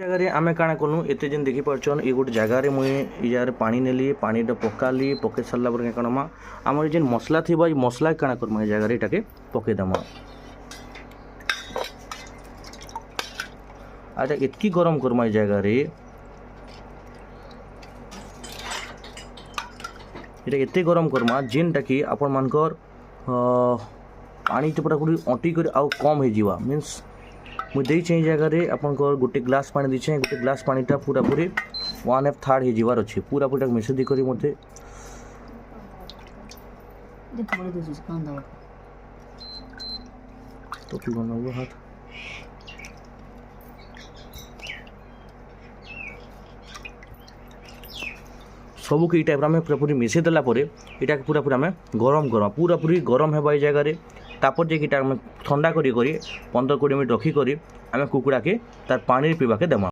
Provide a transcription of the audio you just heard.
जगह आम काଣା कलु एत जेन देखी पार्छन ये गोटे जगार मुझे यार पानी नेली पानी पकाली पके सारा पर क्या करमा आम जेन मसला थी ये मसला काଣା करमा जगार ये पकईदमा आटा एतकी गरम करमा जगार एत गरम करमा जेनटा कि आपण मानकर पानी तो पूरा पूरी अंटी कर आउ कम हो मीन्स मुझे जगह अपन गोटे ग्लास पानी दीचे गोटे ग्लास पानीटा पूरा पूरी 1/3 हो जीवार अच्छे पूरा पूरा मिसे दी करी मते तो तू बनाओ हाथ सबको ये टाइप पूरा पूरी मिसे देला यहाँ पूरा पूरा गरम गरम पूरा पूरी गरम है जगह तापर जे ठंडा करी 15-20 मिनट रखिक आम कुकुड़ा के तार पानी पीवा के देमा।